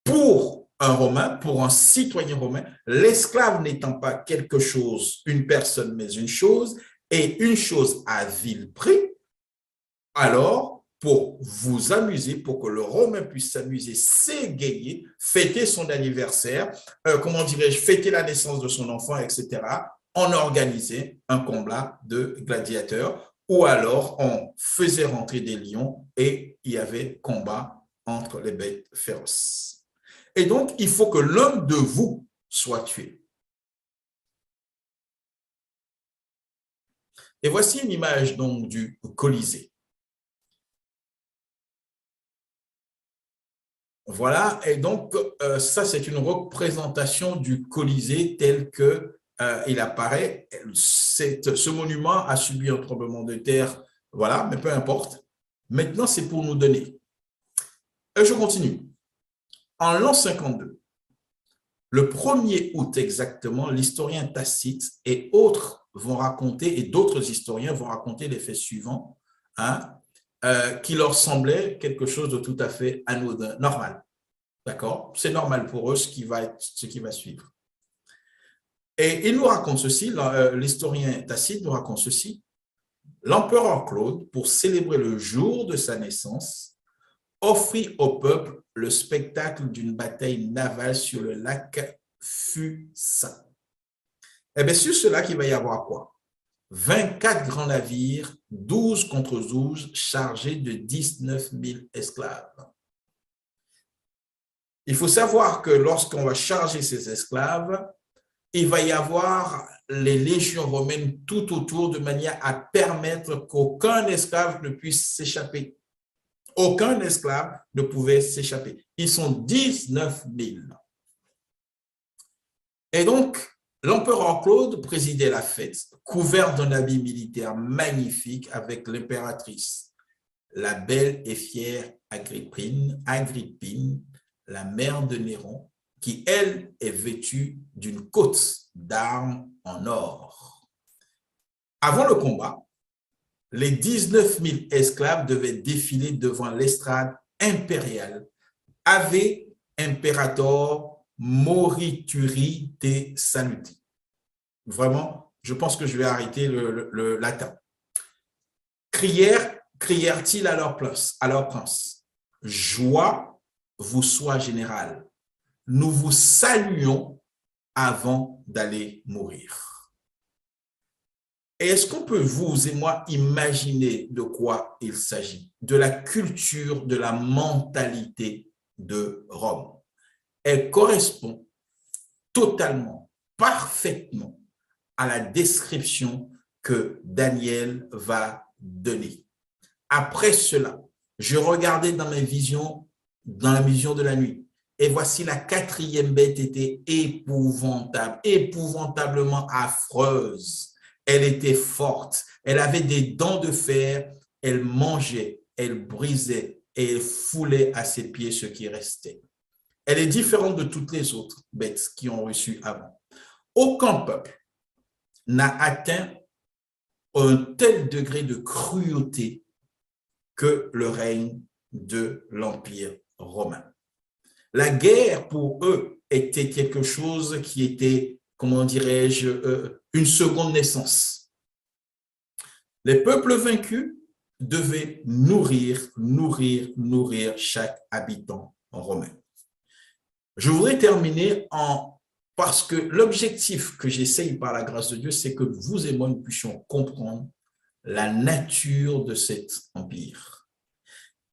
Pour un Romain, pour un citoyen romain, l'esclave n'étant pas quelque chose, une personne, mais une chose, et une chose à vil prix, alors, pour vous amuser, pour que le Romain puisse s'amuser, s'égayer, fêter son anniversaire, comment dirais-je, fêter la naissance de son enfant, etc., on organisait un combat de gladiateurs ou alors on faisait rentrer des lions et il y avait combat entre les bêtes féroces. Et donc, il faut que l'un de vous soit tué. Et voici une image donc du Colisée. Voilà, et donc ça, c'est une représentation du Colisée tel qu'il apparaît. Ce monument a subi un tremblement de terre, voilà, mais peu importe. Maintenant, c'est pour nous donner. Je continue. En l'an 52, le 1er août exactement, l'historien Tacite et autres vont raconter, et d'autres historiens vont raconter les faits suivants, hein, qui leur semblait quelque chose de tout à fait anodin, normal. D'accord? C'est normal pour eux ce qui va suivre. Et il nous raconte ceci, l'historien Tacite nous raconte ceci. L'empereur Claude, pour célébrer le jour de sa naissance, offrit au peuple le spectacle d'une bataille navale sur le lac Fusa. Et bien, sur ce lac, il va y avoir quoi? 24 grands navires, 12 contre 12, chargés de 19 000 esclaves. Il faut savoir que lorsqu'on va charger ces esclaves, il va y avoir les légions romaines tout autour de manière à permettre qu'aucun esclave ne puisse s'échapper. Aucun esclave ne pouvait s'échapper. Ils sont 19 000. Et donc, l'empereur Claude présidait la fête, couvert d'un habit militaire magnifique avec l'impératrice, la belle et fière Agrippine, la mère de Néron, qui, elle, est vêtue d'une cotte d'armes en or. Avant le combat, les 19 000 esclaves devaient défiler devant l'estrade impériale Ave Imperator Morituri te Saluti. Vraiment, je pense que je vais arrêter le latin. Crièrent-ils à leur prince, joie vous soit générale, nous vous saluons avant d'aller mourir. Est-ce qu'on peut, vous et moi, imaginer de quoi il s'agit? De la culture, de la mentalité de Rome. Elle correspond totalement, parfaitement à la description que Daniel va donner. Après cela, je regardais dans mes visions, dans la vision de la nuit, et voici la quatrième bête était épouvantable, épouvantablement affreuse. Elle était forte, elle avait des dents de fer, elle mangeait, elle brisait et elle foulait à ses pieds ce qui restait. Elle est différente de toutes les autres bêtes qui ont reçu avant. Aucun peuple n'a atteint un tel degré de cruauté que le règne de l'Empire romain. La guerre, pour eux, était quelque chose qui était, comment dirais-je, une seconde naissance. Les peuples vaincus devaient nourrir chaque habitant romain. Je voudrais terminer parce que l'objectif que j'essaye par la grâce de Dieu, c'est que vous et moi, nous puissions comprendre la nature de cet empire.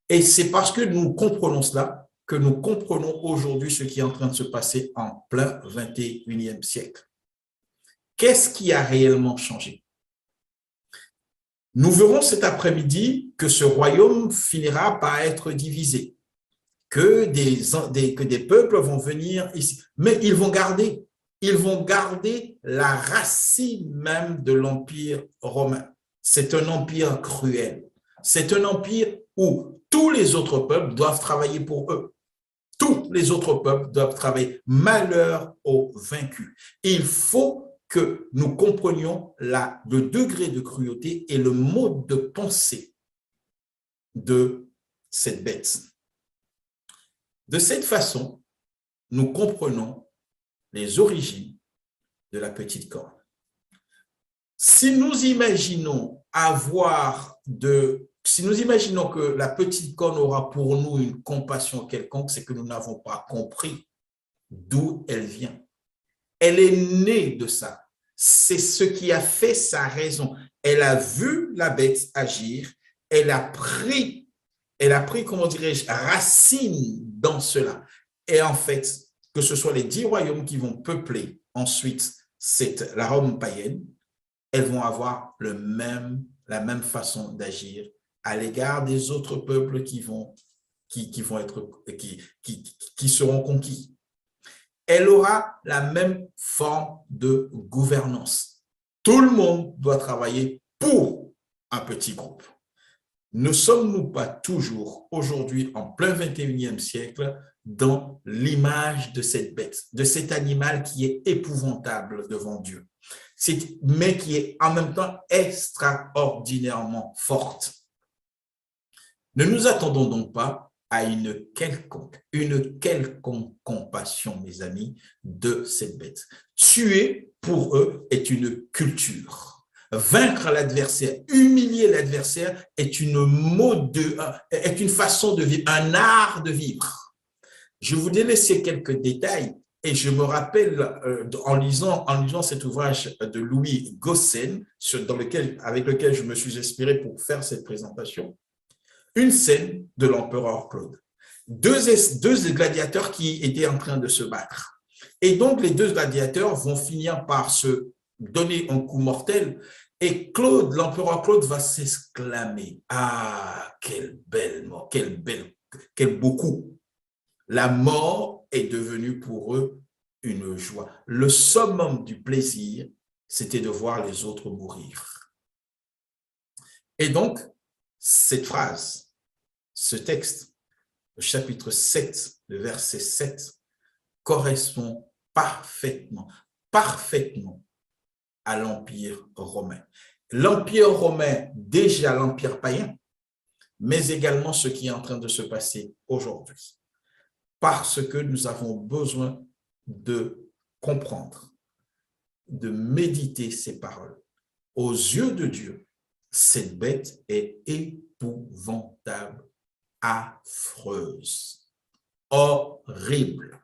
Et c'est parce que nous comprenons cela que nous comprenons aujourd'hui ce qui est en train de se passer en plein 21e siècle. Qu'est-ce qui a réellement changé? Nous verrons cet après-midi que ce royaume finira par être divisé, que des peuples vont venir ici, mais ils vont garder la racine même de l'Empire romain. C'est un empire cruel. C'est un empire où tous les autres peuples doivent travailler pour eux. Tous les autres peuples doivent travailler. Malheur aux vaincus. Il faut que nous comprenions le degré de cruauté et le mode de pensée de cette bête. De cette façon, nous comprenons les origines de la petite corne. Si nous imaginons que la petite corne aura pour nous une compassion quelconque, c'est que nous n'avons pas compris d'où elle vient. Elle est née de ça. C'est ce qui a fait sa raison. Elle a vu la bête agir, elle a pris, comment dirais-je, racine dans cela. Et en fait, que ce soit les 10 royaumes qui vont peupler ensuite la Rome païenne, elles vont avoir la même façon d'agir à l'égard des autres peuples qui seront conquis. Elle aura la même forme de gouvernance. Tout le monde doit travailler pour un petit groupe. Ne sommes-nous pas toujours aujourd'hui, en plein 21e siècle, dans l'image de cette bête, de cet animal qui est épouvantable devant Dieu, mais qui est en même temps extraordinairement forte? Ne nous attendons donc pas à une quelconque compassion, mes amis, de cette bête. Tuer, pour eux, est une culture. Vaincre l'adversaire, humilier l'adversaire est une façon de vivre, un art de vivre. Je vous ai laissé quelques détails et je me rappelle en lisant cet ouvrage de Louis Gossen, avec lequel je me suis inspiré pour faire cette présentation, une scène de l'empereur Claude. Deux gladiateurs qui étaient en train de se battre. Et donc, les deux gladiateurs vont finir par se donner un coup mortel et l'empereur Claude va s'exclamer: « Ah, quel beau coup !» La mort est devenue pour eux une joie. Le summum du plaisir, c'était de voir les autres mourir. Et donc, cette phrase, ce texte, le chapitre 7, le verset 7, correspond parfaitement à l'Empire romain. L'Empire romain, déjà l'Empire païen, mais également ce qui est en train de se passer aujourd'hui. Parce que nous avons besoin de comprendre, de méditer ces paroles. Aux yeux de Dieu, cette bête est épouvantable, affreuse, horrible.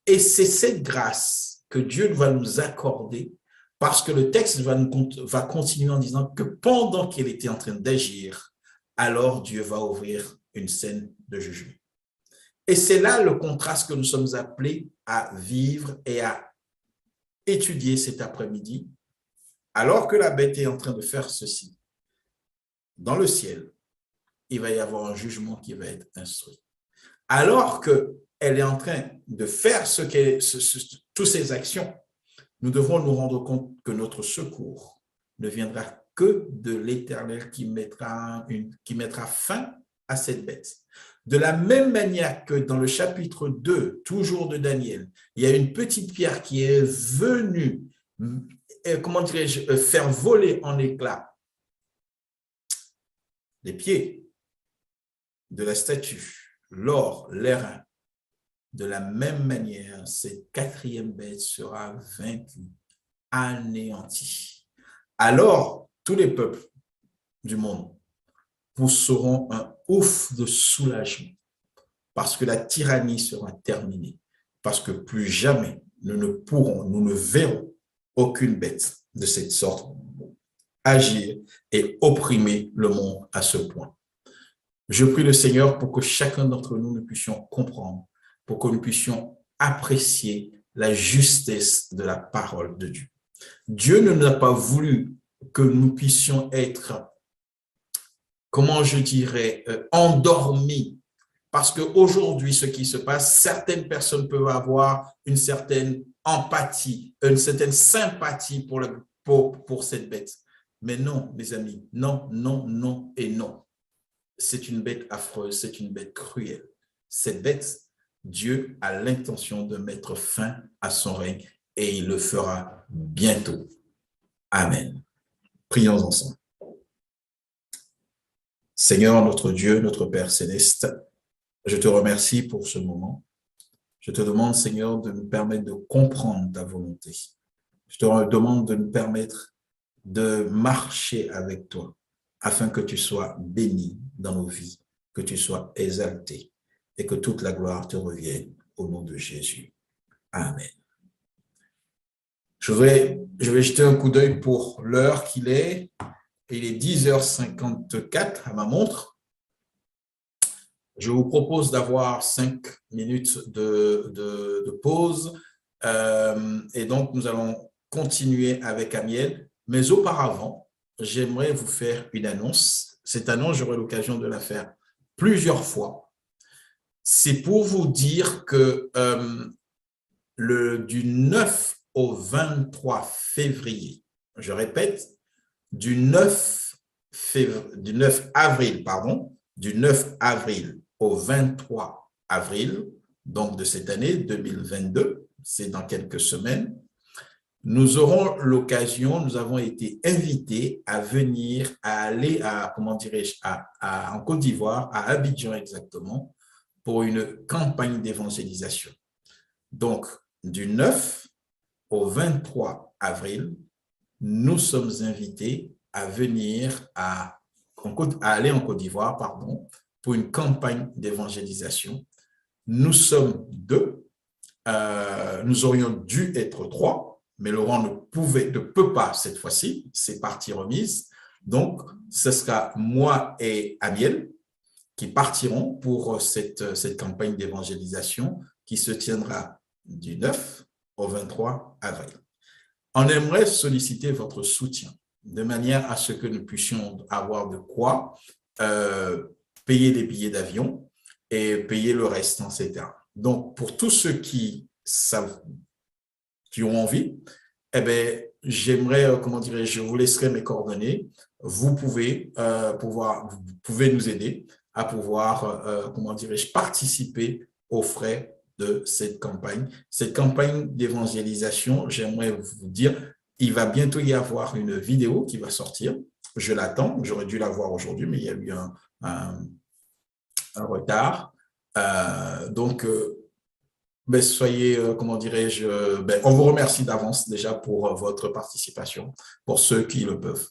Et c'est cette grâce que Dieu va nous accorder parce que le texte va continuer en disant que pendant qu'il était en train d'agir, alors Dieu va ouvrir une scène de jugement. Et c'est là le contraste que nous sommes appelés à vivre et à étudier cet après-midi. Alors que la bête est en train de faire ceci, dans le ciel, il va y avoir un jugement qui va être instruit. Alors qu'elle est en train de faire toutes ces actions, nous devons nous rendre compte que notre secours ne viendra que de l'Éternel qui mettra fin à cette bête. De la même manière que dans le chapitre 2, toujours de Daniel, il y a une petite pierre qui est venue, comment dirais-je, faire voler en éclats les pieds de la statue, l'or, l'airain. De la même manière, cette quatrième bête sera vaincue, anéantie. Alors, tous les peuples du monde pousseront un ouf de soulagement parce que la tyrannie sera terminée, parce que plus jamais nous ne verrons aucune bête de cette sorte agir et opprimer le monde à ce point. Je prie le Seigneur pour que chacun d'entre nous, nous puissions comprendre, pour que nous puissions apprécier la justesse de la parole de Dieu. Dieu ne nous a pas voulu que nous puissions être, comment je dirais, endormis. Parce qu'aujourd'hui, ce qui se passe, certaines personnes peuvent avoir une certaine empathie, une certaine sympathie pour cette bête. Mais non, mes amis, non, non, non et non. C'est une bête affreuse, c'est une bête cruelle. Cette bête, Dieu a l'intention de mettre fin à son règne et il le fera bientôt. Amen. Prions ensemble. Seigneur, notre Dieu, notre Père céleste, je te remercie pour ce moment. Je te demande, Seigneur, de nous permettre de comprendre ta volonté. Je te demande de nous permettre de marcher avec toi afin que tu sois béni dans nos vies, que tu sois exalté et que toute la gloire te revienne au nom de Jésus. Amen. Je vais jeter un coup d'œil pour l'heure qu'il est. Il est 10h54 à ma montre. Je vous propose d'avoir 5 minutes de pause. Et donc, nous allons continuer avec Amiel. Mais auparavant, j'aimerais vous faire une annonce. Cette annonce, j'aurai l'occasion de la faire plusieurs fois. C'est pour vous dire que du 9 au 23 février, je répète, du 9 avril au 23 avril, donc de cette année 2022, c'est dans quelques semaines, nous aurons l'occasion, nous avons été invités à venir, à aller en Côte d'Ivoire, à Abidjan exactement, pour une campagne d'évangélisation. Donc, du 9 au 23 avril, nous sommes invités à venir à aller en Côte d'Ivoire, pour une campagne d'évangélisation. Nous sommes 2. Nous aurions dû être 3, mais Laurent ne peut pas cette fois-ci. C'est partie remise. Donc, ce sera moi et Amiel qui partiront pour cette campagne d'évangélisation qui se tiendra du 9 au 23 avril. On aimerait solliciter votre soutien de manière à ce que nous puissions avoir de quoi payer les billets d'avion et payer le reste, etc. Donc, pour tous ceux qui ont envie, j'aimerais, je vous laisserai mes coordonnées. Vous pouvez nous aider à pouvoir, participer aux frais de cette campagne. Cette campagne d'évangélisation, j'aimerais vous dire, il va bientôt y avoir une vidéo qui va sortir. Je l'attends, j'aurais dû la voir aujourd'hui, mais il y a eu un retard. Donc, ben, soyez, comment dirais-je, ben, on vous remercie d'avance déjà pour votre participation, pour ceux qui le peuvent.